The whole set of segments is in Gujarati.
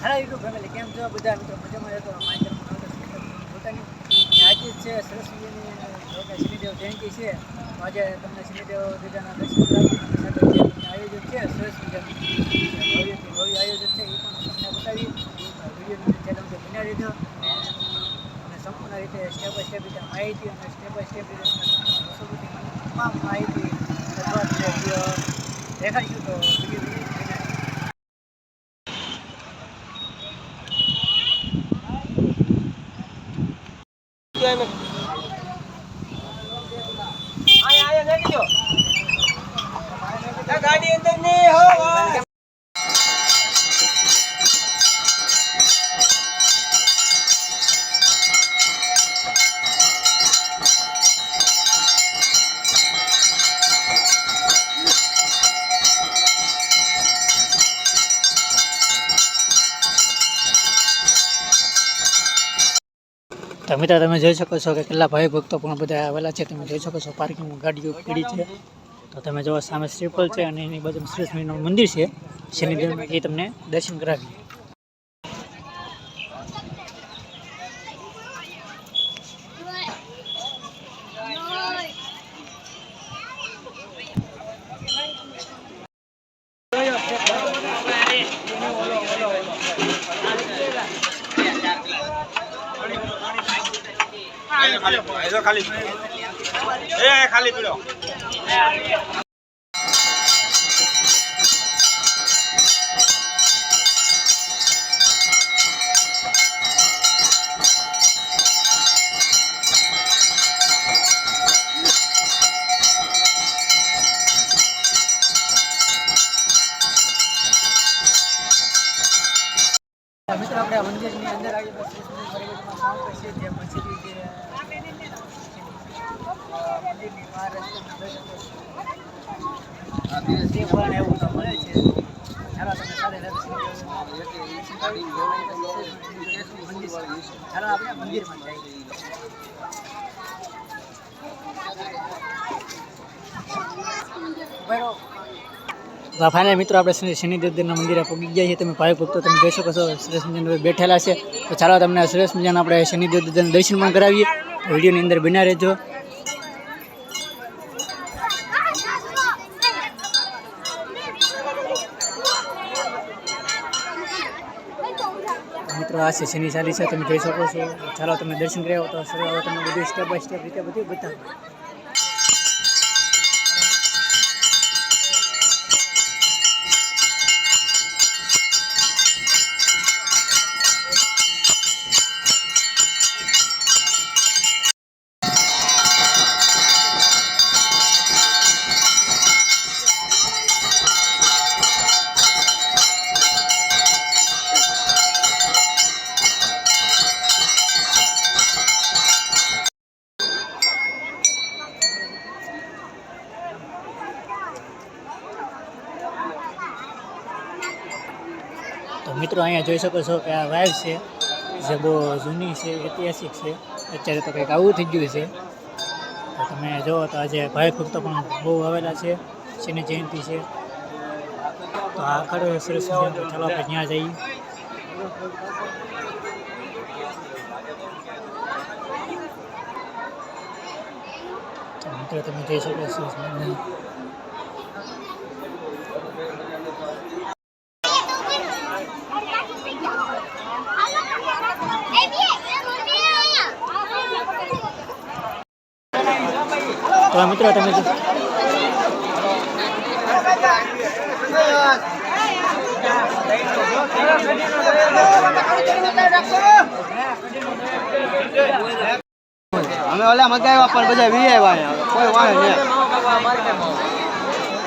હારા યુટ્યુબ ફેમિલી કેમ છો બધા મિત્રો મજામાં રહેતો પોતાની આજે છે સરસ મજાની શનિદેવ જયંતિ છે. આજે તમને શનિદેવ દાદાના દર્શન કરાવી અને સાથે આયોજન છે સરસ મજાનું ભવ્ય આયોજન છે. એ પણ તમને બતાવી વિડીયોની ચેનલ બન્યા રહેજો અને સંપૂર્ણ રીતે સ્ટેપ બાય સ્ટેપ રીતે માહિતી અને સ્ટેપ બાય સ્ટેપ રીતે તમામ માહિતી દેખાડીશું તો વિડીયો ગાડી અંદર ની હો તો મિત્રો તમે જોઈ શકો છો કે કેટલા ભાઈ ભક્તો પણ બધા આવેલા છે. તમે જોઈ શકો છો પાર્કિંગમાં ગાડીઓ પડી છે. તો તમે જો સામે શ્રીફળ છે અને એની બાજુમાં સરસ મજાનું મંદિર છે શનિદેવનું, એ તમને દર્શન કરાવીએ. ખાલી પીડો મિત્રો આપણે મંદિરની અંદર આવી છે જે મસ્જિદ છે મંદિરની બહાર એવું તો મળે છે. ચાલો તમે સાથે ચાલો આપણે મંદિરમાં જઈએ. ફાઇનલ મિત્રો આપણે શનિદેવના મંદિરે પહોંચી ગયા છીએ. તમે ભાઈ ભક્તો તમે જોઈ શકો છો સરસ મજાના બેઠેલા છે. તો ચાલો તમને સરસ મજાના આપણે શનિદેવ દાદાના દર્શન પણ કરાવીએ. વિડીયોની અંદર બન્યા રહેજો. મિત્રો આ છે શનિ ચાલીસા, તમે જોઈ શકો છો. ચાલો તમે દર્શન કર્યા તો સરળ તમને બધું સ્ટેપ બાય સ્ટેપ રીતે બધું બતાવો. તો મિત્રો અહીંયા જોઈ શકો છો કે આ વાઇવ છે જે બહુ જૂની છે, ઐતિહાસિક છે. અત્યારે તો કંઈક આવું થઈ ગયું છે. તો તમે જુઓ તો આજે ભાઈ ભક્તો પણ બહુ આવેલા છે. શનિ જયંતિ છે તો આ ખરો સરસ ચાલો આપણે ત્યાં જઈએ. તો મિત્રો તમે જોઈ શકો છો તો મિત્રો તમે અમે ઓલા મગાવ્યા પણ બધા વી આવ્યા કોઈ વાંહે નહીં.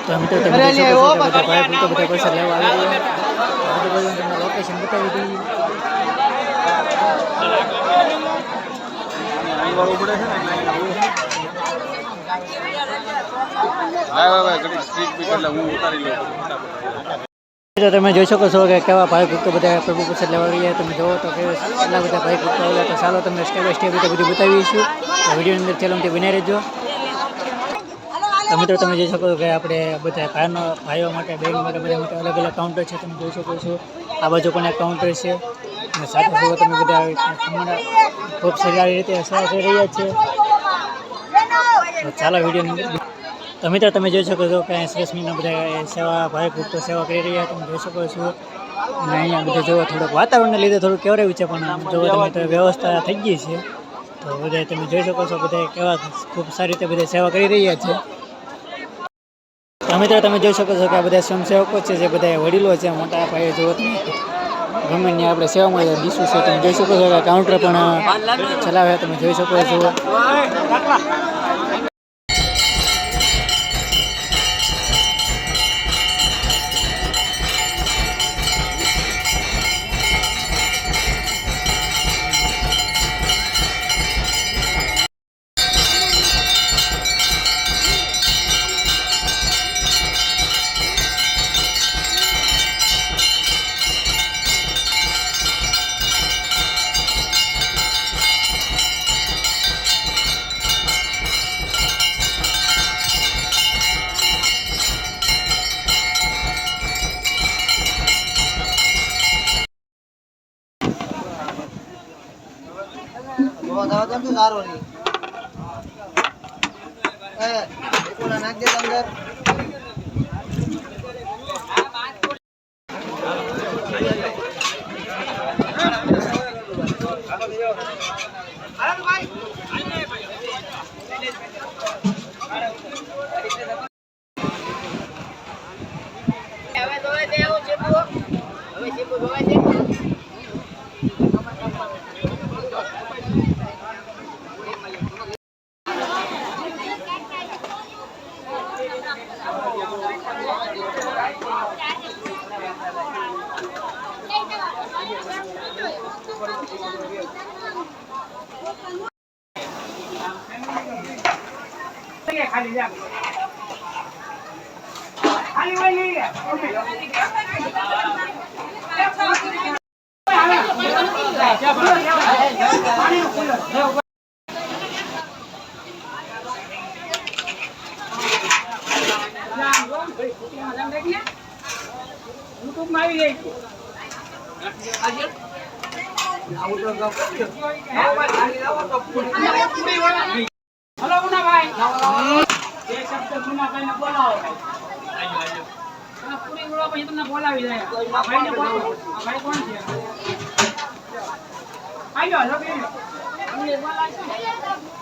તો મિત્રો તમે જોઈ શકો છો કે બધા ભાઈ ભક્તો બધા પૈસા લેવા આવી રહ્યા. આજુબાજુ તમને લોકેશન બતાવી દઈએ. તમે જોઈ શકો છો કે કેવા ભાઈ ભક્તો બધા પ્રભુ પ્રસાદ લેવા રહ્યા. તમે જોવો તો કેટલા બધા ભાઈ ભક્તો આવેલા. તો ચાલો તમને સ્ટેપ બાય સ્ટેપ રીતે બધું બતાવીશું. વિડીયોની અંદર ચેનલથી બની રહેજો. તો મિત્રો તમે જોઈ શકો કે આપણે બધા ભાઈઓ માટે બહેનો માટે બધા માટે અલગ અલગ કાઉન્ટર છે. તમે જોઈ શકો છો આ બાજુ પણ એક કાઉન્ટર છે અને સાથે જુઓ તમે બધા હમણાં ખૂબ સારી રીતે સેવા કરી રહ્યા છે. તો ચાલો વિડીયો તો મિત્રો તમે જોઈ શકો છો કે અહીં સરસ મજાના બધા સેવા ભાઈ ભક્તો સેવા કરી રહ્યા તમે જોઈ શકો છો. અને અહીંયા બધા જોવો થોડુંક વાતાવરણને લીધે થોડુંક કેવરાયું છે પણ આમ જોવો તમે તો વ્યવસ્થા થઈ ગઈ છે. તો બધા તમે જોઈ શકો છો બધા કેવા ખૂબ સારી રીતે બધા સેવા કરી રહ્યા છે. તો મિત્રો તમે જોઈ શકો છો કે આ બધા સ્વયંસેવકો છે જે બધા વડીલો છે મોટા પાયે જોવો તમે ગમે ત્યાં આપણે સેવા મળે ડીશું છે તમે જોઈ શકો છો કે કાઉન્ટર પણ ચલાવે તમે જોઈ શકો છો. સારો નહીં નાખ દે અંદર. હલો મુનાભાઈ બે શબ્દ જૂના કઈને બોલાવો પૂરી બોલાવો પછી તમને બોલાવી જાય આ ભાઈને બોલાવો આ ભાઈ કોણ છે આયો હલો કે પૂરી બોલાવશો બે શબ્દ